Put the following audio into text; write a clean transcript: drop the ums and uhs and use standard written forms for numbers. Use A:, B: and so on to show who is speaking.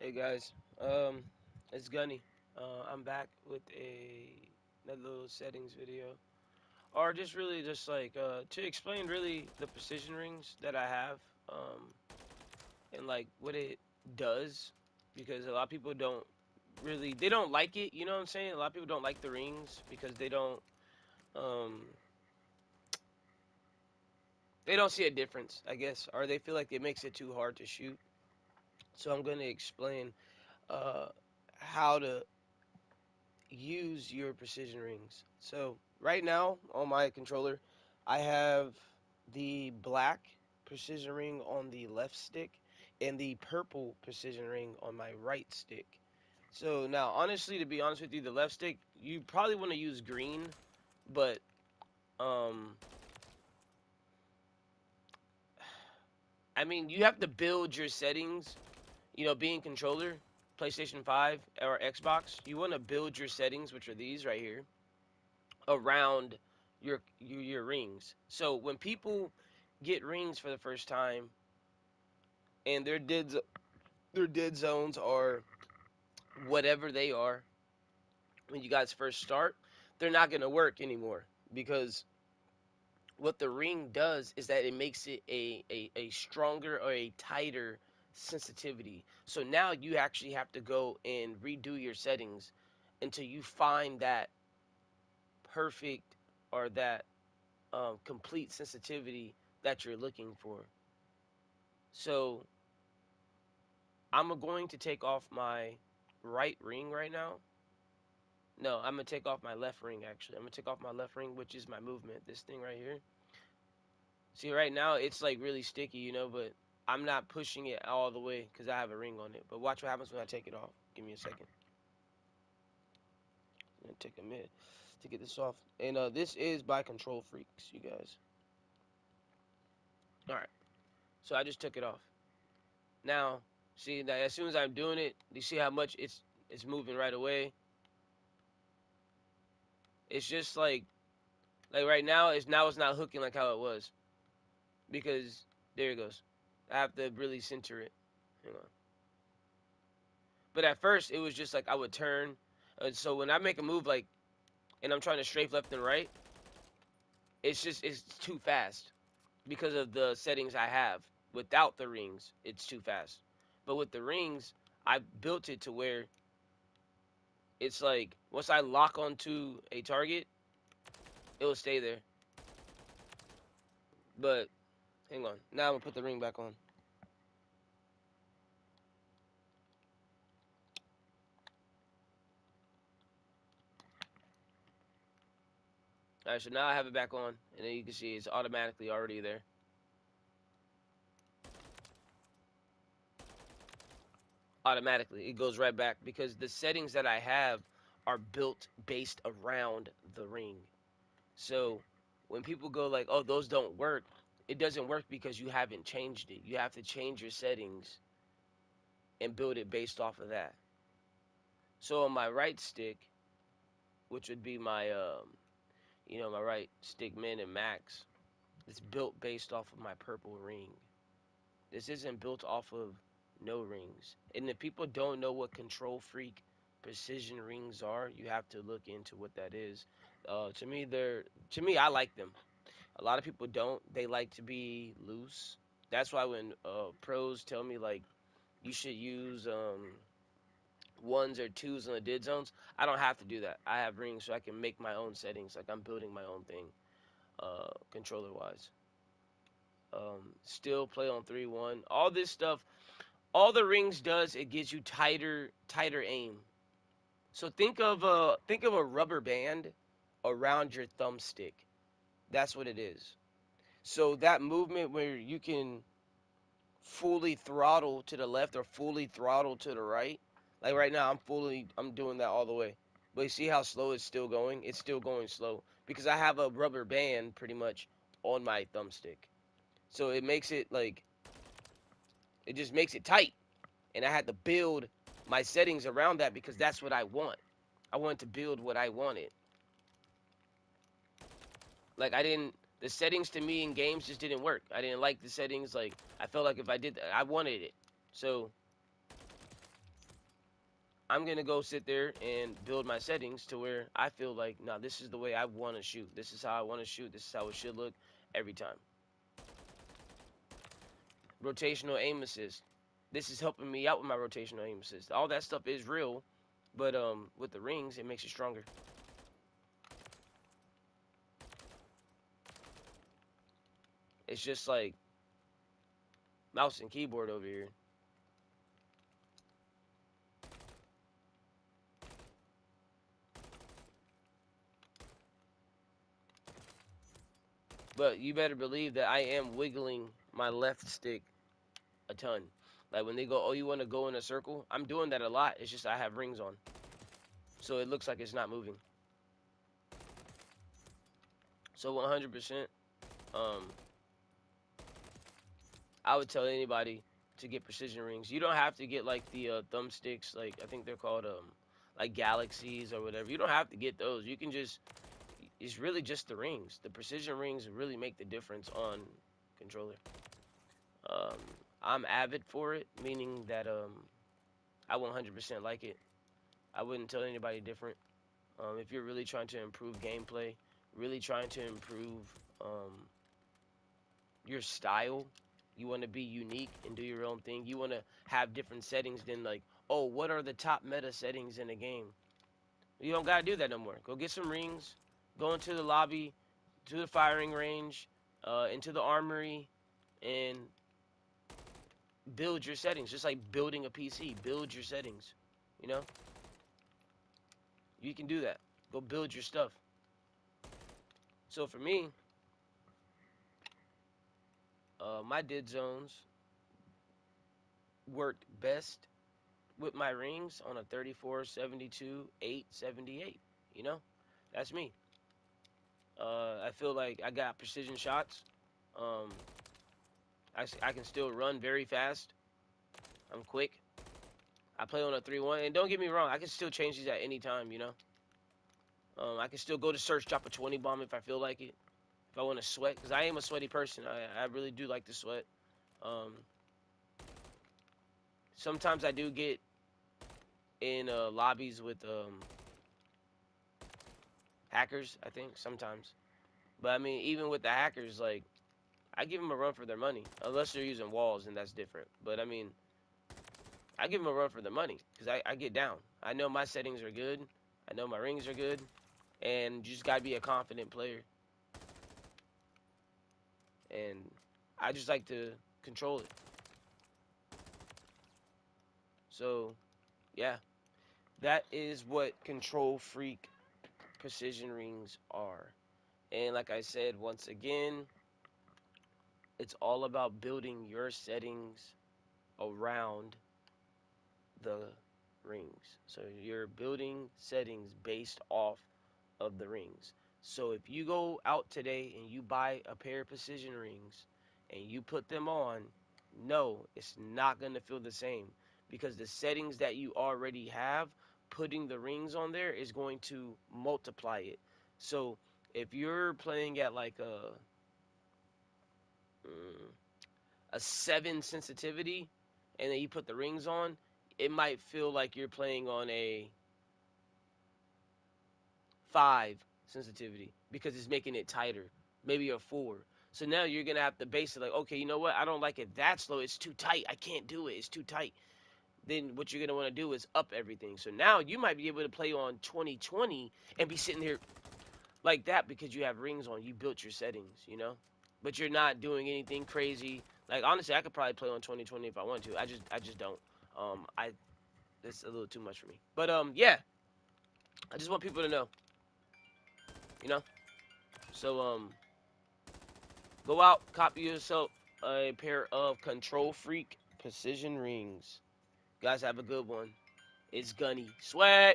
A: Hey guys, it's Gunny. I'm back with another little settings video, or just really just like to explain really the precision rings that I have, and like what it does, because a lot of people they don't like it. You know what I'm saying? A lot of people don't like the rings because um they don't see a difference, I guess, or they feel like it makes it too hard to shoot. So I'm gonna explain uh how to use your precision rings. So right now on my controller, I have the black precision ring on the left stick and the purple precision ring on my right stick. So now, honestly, to be honest with you, the left stick, you probably want to use green, but um, I mean, you have to build your settings. You know, being controller, PlayStation 5 or Xbox, you want to build your settings, which are these right here, around your rings. So when people get rings for the first time and their dead zones are whatever they are when you guys first start, they're not going to work anymore because what the ring does is that it makes it a stronger or a tighter sensitivity. So now you actually have to go and redo your settings until you find that perfect or that complete sensitivity that you're looking for. So I'm going to take off my right ring right now. No, I'm gonna take off my left ring actually. I'm gonna take off my left ring, which is my movement. This thing right here. See, right now it's like really sticky, but I'm not pushing it all the way because I have a ring on it. But watch what happens when I take it off. Give me a second. I'm gonna take a minute to get this off. And this is by Control Freaks, you guys. All right. So I just took it off. Now, see that as soon as I'm doing it, you see how much it's moving right away. It's just like right now it's not hooking like how it was because there it goes. I have to really center it. Hang on. But at first it was just like I would turn. So when I make a move and I'm trying to strafe left and right, it's too fast because of the settings I have. Without the rings, it's too fast. But with the rings, I built it to where it's like once I lock onto a target, it will stay there. But hang on. Now I'm gonna put the ring back on. Alright, so now I have it back on, and then you can see it's automatically already there. Automatically, it goes right back because the settings that I have are built based around the ring. So when people go like, "Oh, those don't work," it doesn't work because you haven't changed it. You have to change your settings and build it based off of that. So on my right stick, which would be my right stick min and max, it's built based off of my purple ring. This isn't built off of no rings. And if people don't know what control freak precision rings are, you have to look into what that is. To me, I like them. A lot of people don't. They like to be loose. That's why when pros tell me like you should use ones or twos on the dead zones, I don't have to do that. I have rings so I can make my own settings. Like I'm building my own thing, controller wise. Still play on 3-1. All this stuff, all the rings does, it gives you tighter aim. So think of a rubber band around your thumbstick. That's what it is. So that movement where you can fully throttle to the left or fully throttle to the right. Like right now, I'm doing that all the way. But you see how slow it's still going? It's still going slow because I have a rubber band pretty much on my thumbstick. So it just makes it tight. And I had to build my settings around that because that's what I want. I wanted to build what I wanted. Like the settings to me in games just didn't work. I didn't like the settings. Like I felt like if I did that, I wanted it. So I'm gonna go sit there and build my settings to where I feel like, nah, this is the way I want to shoot. This is how I want to shoot. This is how it should look every time. Rotational aim assist. This is helping me out with my rotational aim assist. All that stuff is real, but with the rings, it makes it stronger. It's just like mouse and keyboard over here. But you better believe that I am wiggling my left stick a ton. Like when they go, oh, you want to go in a circle? I'm doing that a lot. It's just I have rings on. So it looks like it's not moving. So 100%, I would tell anybody to get precision rings. You don't have to get like the thumbsticks, like I think they're called like galaxies or whatever. You don't have to get those. You can just, it's really just the rings. The precision rings really make the difference on controller. I'm avid for it, meaning that I 100% like it. I wouldn't tell anybody different. If you're really trying to improve gameplay, really trying to improve your style, you want to be unique and do your own thing. You want to have different settings than like, oh, what are the top meta settings in the game? You don't gotta do that no more. Go get some rings, go into the lobby, to the firing range, into the armory, and build your settings. Just like building a PC, build your settings. You know, you can do that. Go build your stuff. So for me, my dead zones worked best with my rings on a 34, 72, 8, 78. You know, that's me. I feel like I got precision shots. Um, I can still run very fast. I'm quick. I play on a 3-1, and don't get me wrong, I can still change these at any time. You know, I can still go to search, drop a 20 bomb if I feel like it. If I want to sweat, because I am a sweaty person. I really do like to sweat. Um, Sometimes I do get in lobbies with hackers, I think, sometimes. But, I mean, even with the hackers, like, I give them a run for their money. Unless they're using walls, and that's different. But, I mean, I give them a run for their money, because I get down. I know my settings are good. I know my rings are good. And you just got to be a confident player. And I just like to control it. So, yeah. That is what Control Freak precision rings are. And like I said, once again, it's all about building your settings around the rings. So you're building settings based off of the rings. So if you go out today and you buy a pair of precision rings and you put them on, no, it's not going to feel the same, because the settings that you already have, putting the rings on there is going to multiply it. So if you're playing at like a 7 sensitivity and then you put the rings on, it might feel like you're playing on a 5 sensitivity because it's making it tighter, maybe a 4. So now you're going to have to base it like, okay, you know what? I don't like it that slow. It's too tight. I can't do it. It's too tight. Then what you're going to want to do is up everything. So now you might be able to play on 2020 and be sitting here like that because you have rings on. You built your settings, you know? But you're not doing anything crazy. Like, honestly, I could probably play on 2020 if I wanted to. I just don't. It's a little too much for me. But, yeah. I just want people to know, you know? So, go out, copy yourself a pair of Control Freak precision rings. Guys, have a good one. It's GunnySweats.